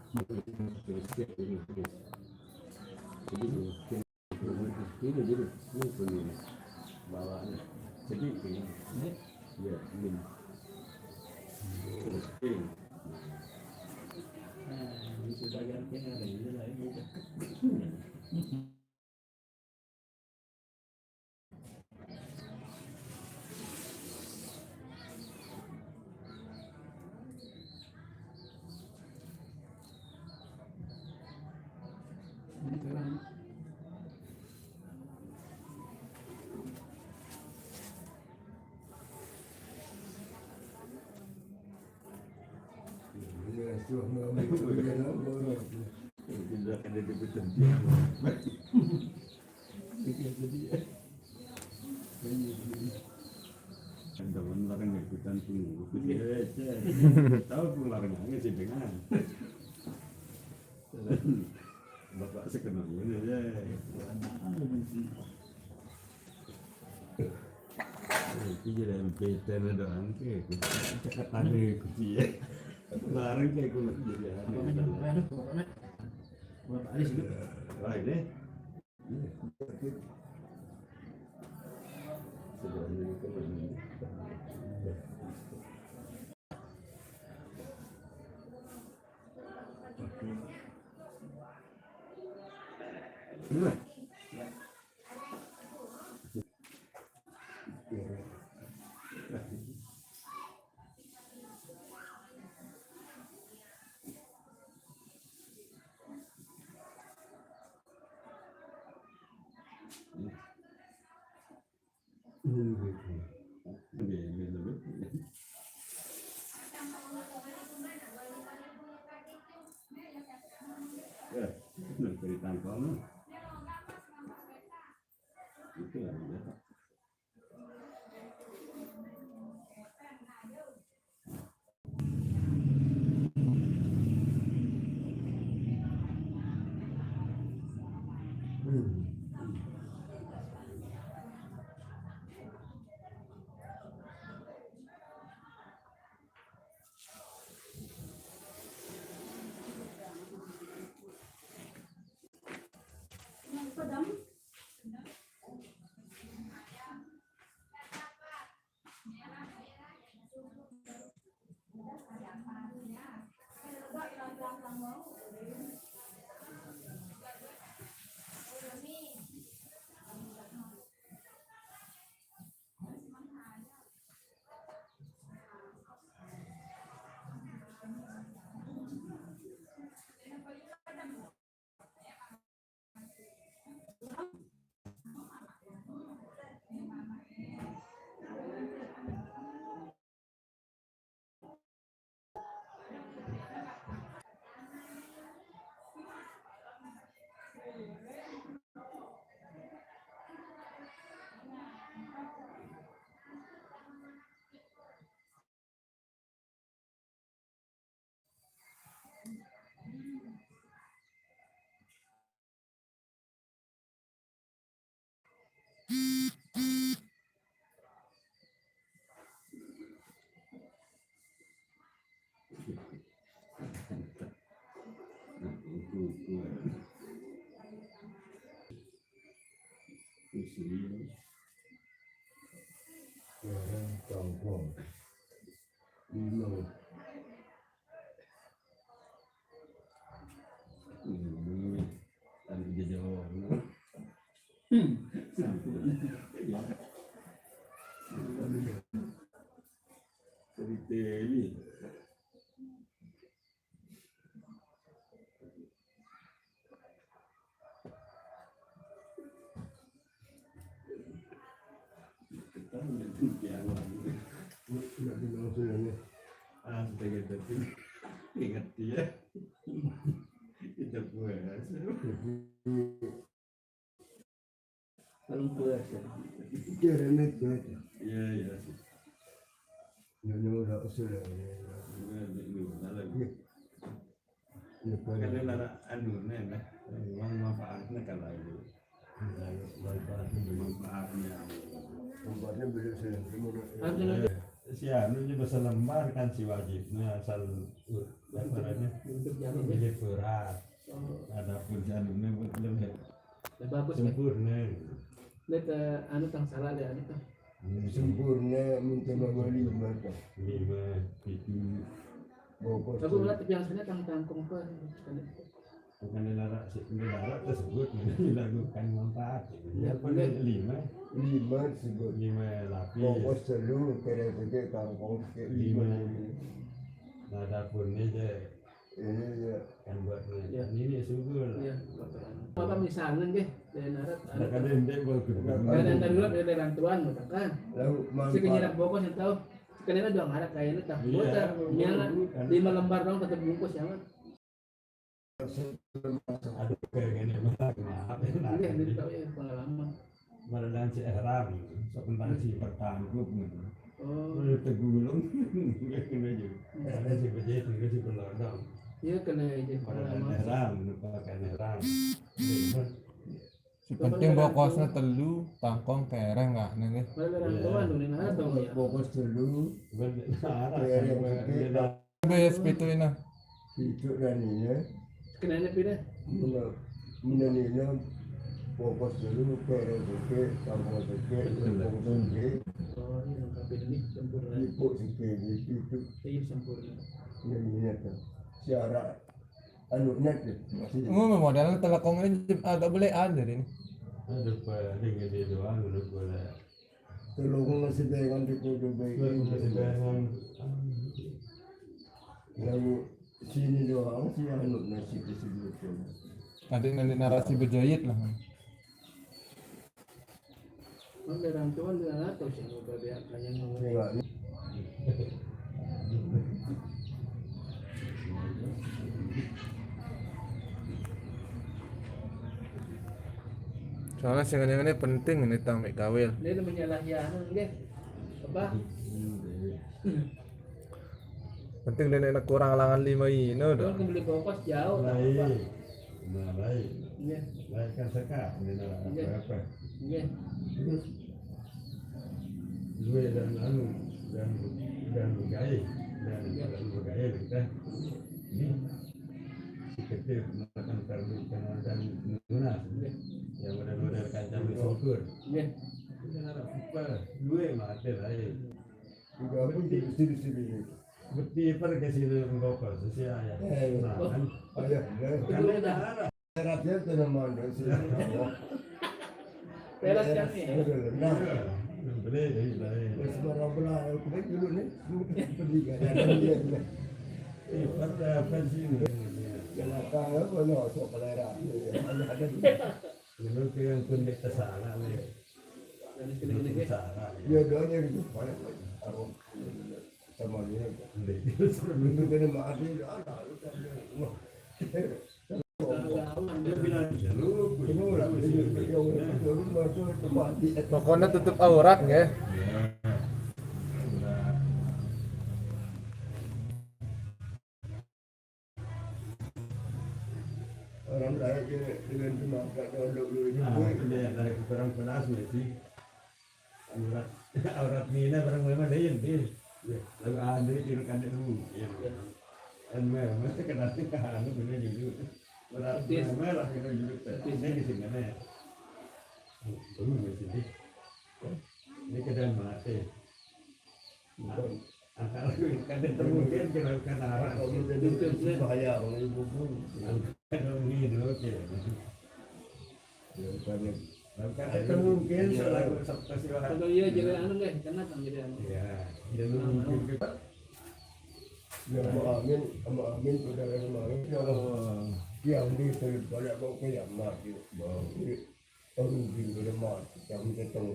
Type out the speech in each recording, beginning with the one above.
Jadi ini bawaan jadi ini ya ini sudah ganti ada ini lagi. Tidak ada di pertendian. Ada orang ikutan tunggu. Tahu larangnya sih dengan. Bapak sekenal ini ya. Itu jadi MPTN doang ke. Cakap tadi kuci. Larang kayak kulit jadi. Bapak ada sih. Wah ini. Sudah ini kemarin. Gimana? Cerita kamu itu ya. Ingat dia kita puas paling puas ya remet ya ya nyonya udah usul ya kalau lara anu nena manfaatnya kalau itu manfaatnya beliau si anu juga selembar kan si wajibnya asal lembarannya untuk anu ya. Pilih berat. Oh, Adapun si anu ini lebih lebih bagus ya. sempurna. Lihat anu tang salah ya anu tang. Sempurna minta mama 5 kan. 5, 7. Bokos. Aku melihat biasanya tang kompor. Bukan dilarang tersebut dilakukan manfaat. Ya, pada 5 sebut. 5 lapis. Bokos selalu kira-kira kangkong ke 5. Nah, dapurnya aja Ini ya. kan buat Ya. ini subur. Iya, apa misalnya nggih dari narat Ada kadang dia bagus. dan dari luar dari rantuan kan. Lalu Si kenyirak bokos yang tahu kenapa doang ada kayak itu tak Iya, buat nyala bukan. 5 lembar dong tetap bungkus ya Mat. Aduh kayak gini maaf. Iya, ini tahu ya pengalaman. Meredam si Ihram, sebentar si pertanggup gitu. Oh, Menurut tegulung, nggak kena juga. Ada si berjahit, nggak si berlodong. iya kena itu Meredam pengalaman. Ihram, lupakan Ihram. Si penting bokosnya telu, tangkong kereng nggak nih. Dari rantuan dong ini narat dong ya. Bokos dulu. BSP itu ini. Itu dan ini. Kenanya pindah. Menanina bokos dulu kira-kira kangkong ke bokos ke. Oh, ini lengkap ini sempurna. Ibu sikit itu. Iya sempurna. Menanina kan. Siara anu net masih. Modelnya telekong ini agak boleh ada ini. Aduh, paling dia doang, udah boleh. Tolong masih dengan di kudu baik. Masih bangun. Lalu sini doang si anu nasi tersebut. Nanti narasi berjahit lah. Oh, dari rantuan dia narat tahu sih udah dia kayak ngomong. Enggak. Soalnya sih ini penting ini tamek kawil. Dia namanya lahyanan nggih. Apa? Penting dan enak kurang langan 5 ini Kalau udah. beli bokos jauh tak apa. Baik. Nah, baik. Iya, Baik kan sekat, ini apa-apa. iya. Terus gue dan anu dan bergaya dan bergaya kita ini si kecil makan karbu dan lunas yang model kancam syukur Iya. apa gue mati lah ya Juga pun di sini. bukti pergi sini ngokol sesia ya nah kan Ayah, karena darah Syaratnya tidak mana sih. Peras kan nih. Nah, beli dari wes belah aku kan dulu nih pendidikan dia. pada pensiun Belakang apa no sok selera. Ada dulu yang pun kita salah nih Dan segini nggih. salah dia doanya gitu. Aku sama dia. terus Dulu kan mati ada. dia bilang lu Pokoknya tutup aurat nggak? Orang lain dengan semangat kalau dulu nah dia dari kurang pedas sih aurat mina barang memang dia ini lalu ada itu kan dulu dan memang kena kan benar juga berarti merah kita juga ini di sini ya di sini ini kedai mati antara kan mungkin kena arah kalau jadi bahaya kalau ibu pun kalau ini dulu kan itu mungkin selalu sepasiwa Kalau iya jadi anu nggih, karena kan jadi anu. ya dan mungkin kita ya sama amin saudara kemarin yang di pada kau kayak mati bahwa orang bin pada mati yang ketemu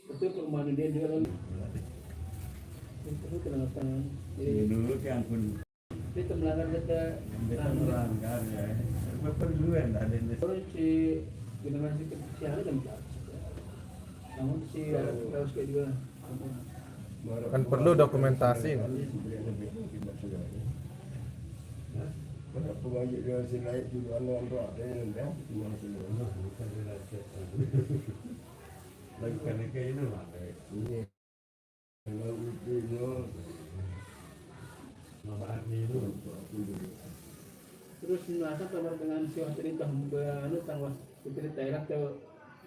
Betul perumahan dia juga kan. Itu kenapa? Jadi dulu kan pun itu melanggar data kita melanggar ya perluan ada ini terus si generasi kecil dan namun si harus kayak juga Kan perlu dokumentasi. Mana pengaji dia selain juga orang tua ada yang dah cuma semua. lagi kan kayak ini lah Ini kalau itu manfaat itu terus nasa kamar dengan si hotel itu anu tangwas putri Thailand ke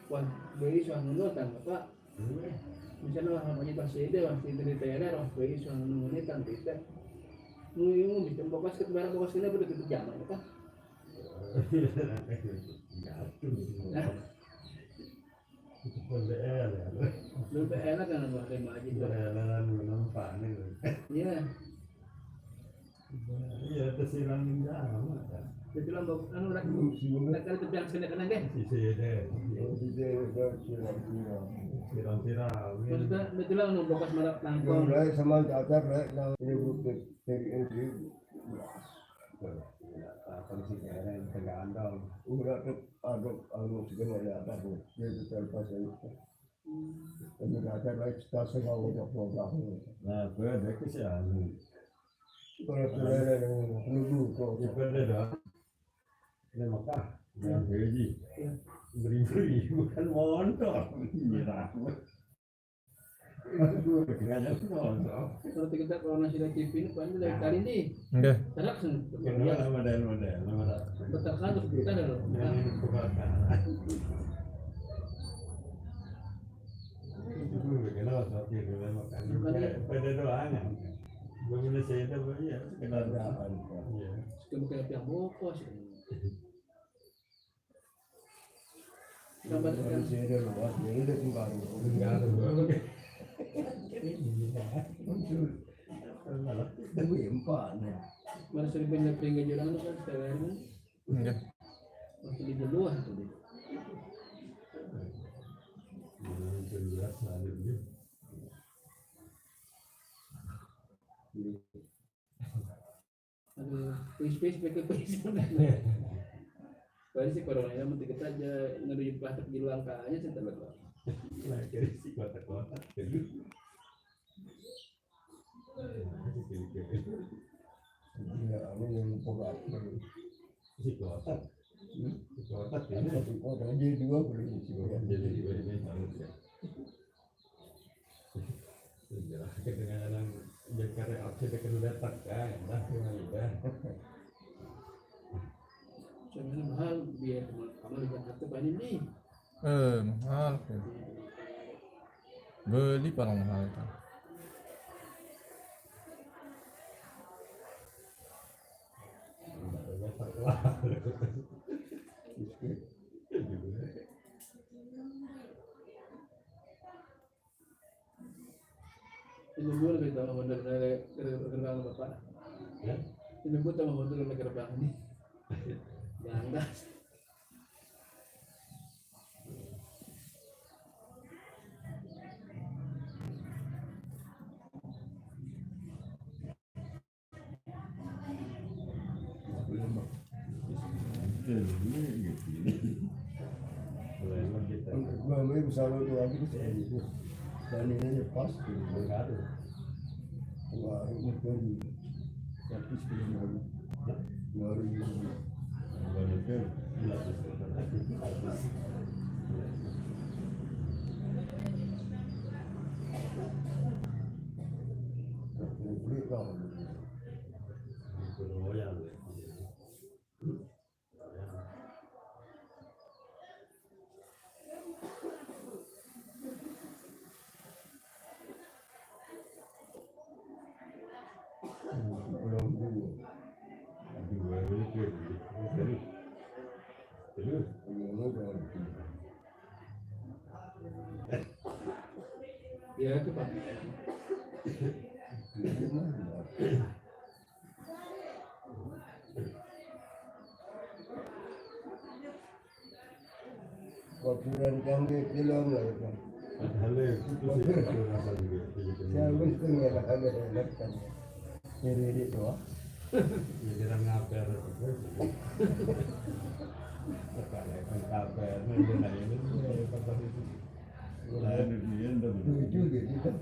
wan beri suang nuno tang apa misalnya orang punya pasir dia masih dari Thailand orang beri suang nuno ini tang tidak nuyung bisa fokus ke barang fokus ini betul betul jaman apa itu pun BL ya. lebih enak kan buat lima aja tuh BL nampak nih. iya Iya, tersilang jauh kan. jadi lambok anu nak kali terbilang kena kena deh Sisi deh, Kira-kira. maksudnya betul lah anu fokus malah langkong Mulai sama cacar yang nyebut dari NG. apa sih kayaknya tegak andal. Udah ada anu sebenarnya ada tuh. Dia terlepas itu. Tapi cacar lagi stase kalau udah program. Nah, beda ke sih anu. Kalau terlera yang penduduk kok. Beda dah. Ini Mekah, yang gaji. Beri-beri bukan motor. Iya. Itu kayaknya motor. kalau kita kalau nasi dari TV ini kan dari kali ini Nggih. terus Kenapa model betul kan terus kita ada loh Ini kebakaran. Itu kenal sapi dulu makan. Pada doanya. Belum saya tahu ya. Kenal doa. Iya. bukan yang bokos gambar Kalau saya ada luas, ini ada tinggal. Enggak ada dua. Tapi empat nih. mana sering banyak pengen jalan kan sekarang Nggih. masih di luar tuh dia Jelas ada dia. aduh space pakai space Paling sih corona ya mesti kita aja ngerujuk plastik di langkahnya sih terlalu. Nah, jadi si kotak-kotak itu. Ya, ini yang pokok. Si kotak. Si kotak ini. Satu kotak aja dua boleh isi. Jadi dua ini harus ya. Sejarah kedengaran Jakarta aksi dekat datang kan, dah udah. Sebenarnya mahal biar kamu di Jakarta banyak nih. Mahal. Beli paling mahal itu. Ini gue lebih tahu model dari gerbang bapak. Ya, Ini gue tahu model dari gerbang ini. Bangga. Mami bersama tu lagi tu saya itu. Dan ini pas tu. ada. Wah, ini pun 100 kilo baru. Beli kau. Belum dulu. Belum dah. Ya itu pak. Wakilan kami film lah itu. Saya mesti ngelak ada kan. Jadi itu ah. Jadi ngaper Itu gitu kan.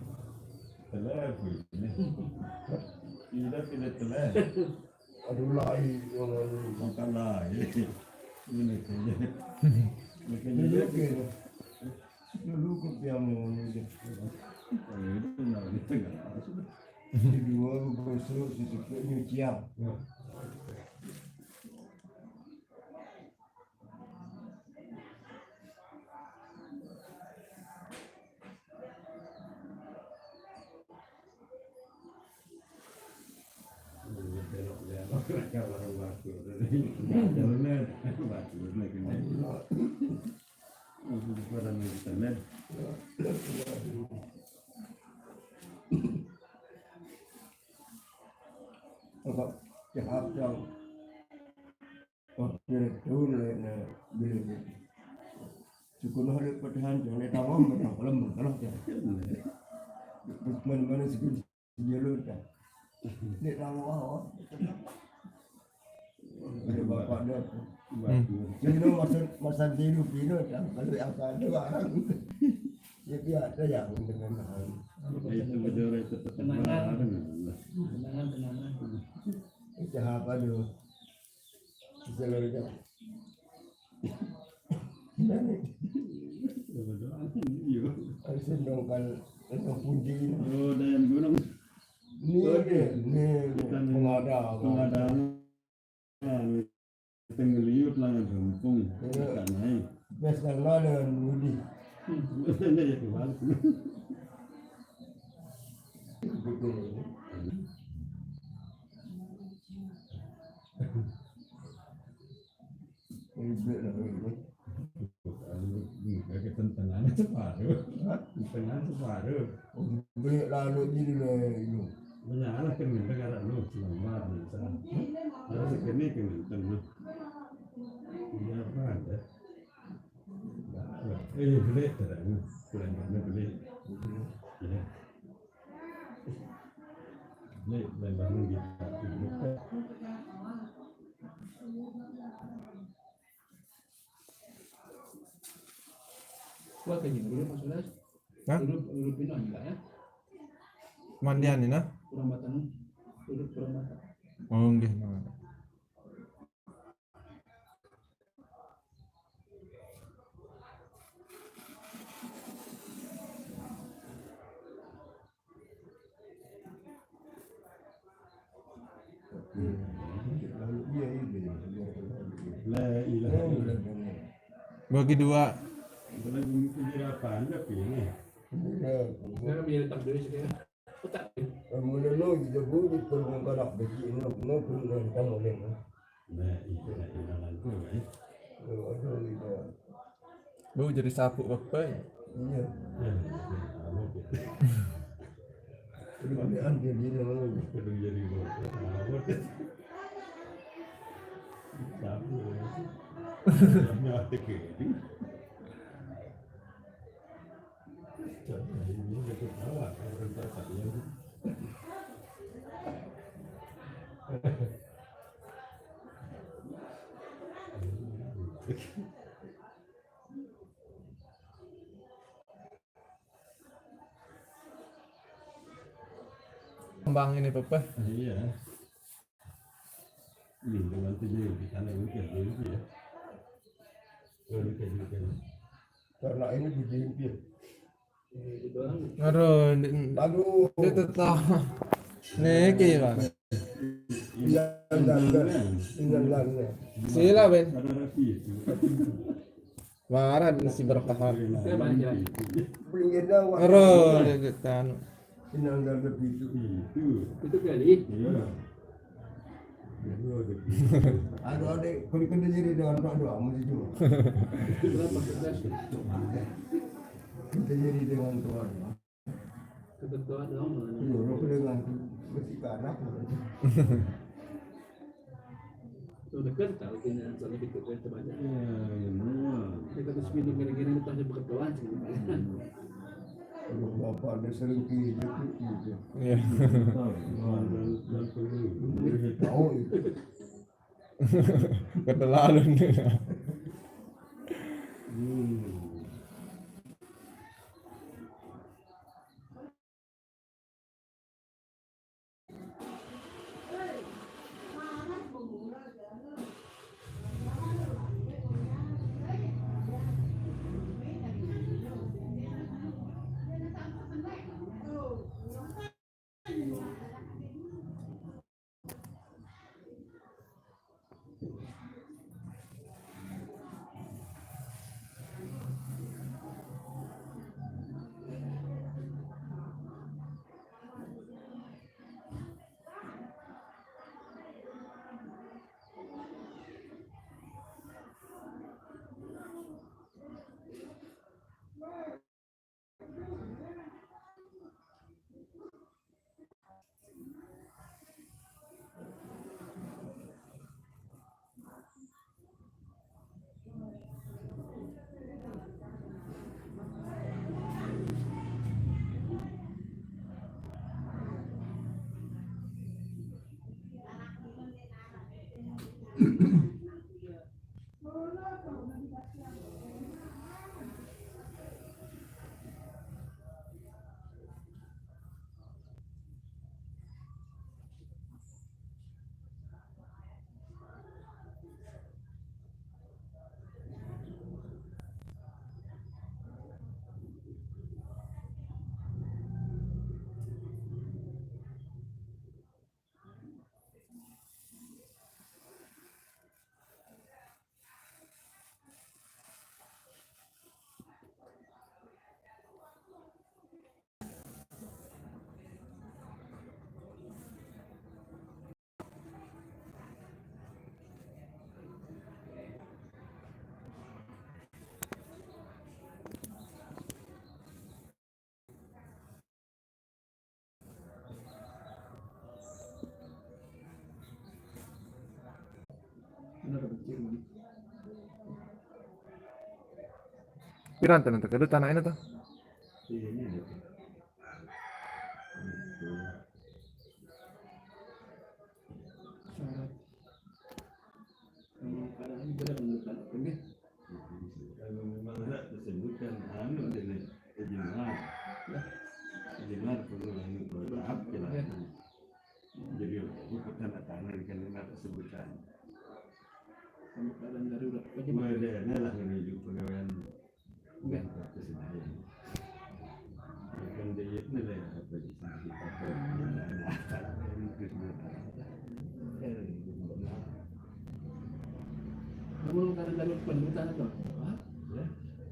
Aduh lain dulu gitu. Dulu kepiang ini. Di dua besok sisi nyucian. kalau batu jalannya batu lagi nih pada sana Apa jahat yang direktur na beli cukup hari pertahan jangan tawam macam kalau ya mana sekali jalur kan ni tahu ada bapak dia jadi masa hidup ini kan kalau yang ada barang jadi ada yang dengan hal itu berdua itu Kenangan. tenang jahat aduh jalur dia harus dongkal punji oh dan gunung ni pengada tenggeliut lah yang gempung tak naik biasa dengan mudi benar ya kebalik betul ini kayak tentangan separuh tentangan separuh beli lalu jadi itu menyala kan negara lu selamat misalnya harus segini kan tentu ya apa ada beli terang kurang mana beli ya beli bangun gitu Kuat aja dulu maksudnya. Hah? Dulu pindah enggak ya? Mandian ini nah. Kurang batan. Dulu kurang batan. Oh nggih. Nah. lalu dia ini la ilaha illallah Bagi dua. boleh mikir apa anda pilih Saya kan biar tak dulu sekarang. Otak. kemudian lo juga boleh perlukan nak bagi no pun kita boleh la ilaha illallah tu guys ada itu Bu jadi sapu apa? iya kemudian dia nama Kedung jadi bot. Sabu. Nyate ke. Jadi ini betul tawa orang tak saya. Kembang ini Papa. Iya. Lindungan tujuh di sana mungkin dulu ya. karena ini dijimpit Itu orang. Aduh, aduh dia tetap. Niki Bang. tinggal Sila Ben. Ada rapi itu. Marah si berkahar. belinya Aduh, dia kan. tinggal lebih itu Itu kali. Iya. aduh adek kalau kena jadi dengan doa mesti cuma Berapa kertas? kita jadi dengan doa Ketentuan dong. Loro dengan mesti kanak Tuh dekat tahu kena soalnya dekat itu banyak. Iya. Dekat itu seminggu kira-kira itu pasti berketuaan sih. kalau bapak ada sering gitu Iya. tahu itu Keterlaluan nih. Benar kecil. Piran tuh nanti kedua tanah ini tuh. Ini deh. Syarat. Kadang-kadang benar menurut ini. Kalau memang ada disebutkan anu dari ijma, ijma perlu anu apa lah. Jadi ikut tanda tangan kalimat tersebutkan. Sampai keadaan darurat. Bagaimana lah menuju pegawaian kesedayan. Bukan dia nilai apa di sini kita Namun keadaan darurat penurutan atau apa?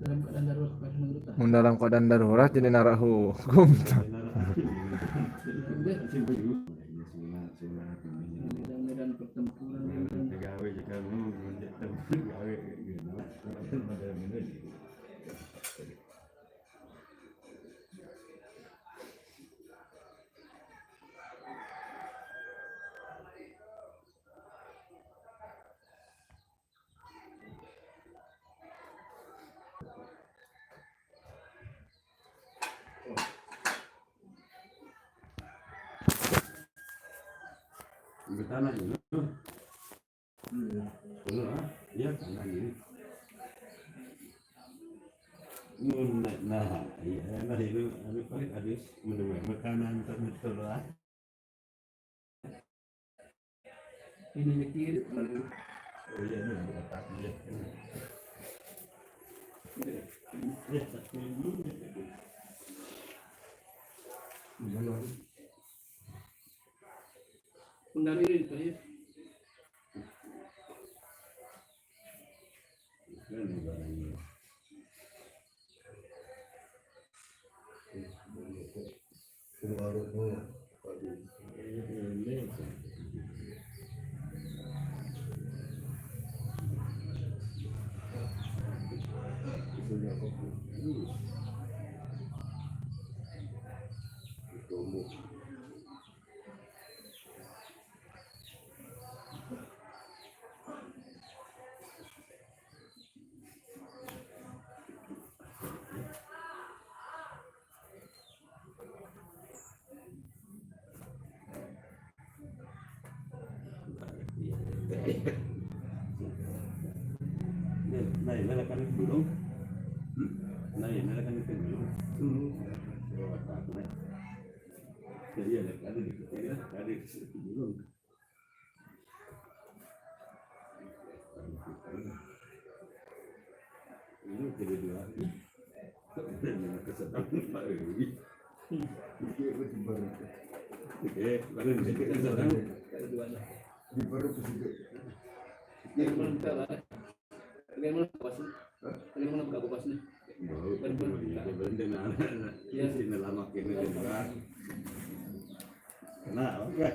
Dalam keadaan darurat penurutan. Mun dalam keadaan darurat jadi narak hukum. Medan pertempuran pegawai jika lu menjadi pegawai gitu. Bertanah ini, ya tanah ini. Nah, iya, nah itu, ada mendengar makanan terbetul lah. ini kecil. Oh iya, ini berapa ya? Ya, satu minggu. Undang ini itu ya. Ini barangnya. Nah, ini kan dulu. Nah, ini kan dulu. Jadi ada di kita, ada di situ dulu. Ini jadi dua. Kesedang Pak Dewi. Oke, baru di situ kesedang. Dua lah. Di baru ke situ. Bagaimana kita lah? Bagaimana kapasnya? Bagaimana buka kapasnya? Baru berdengar. Ya sih lama kini juga. Nah, oke.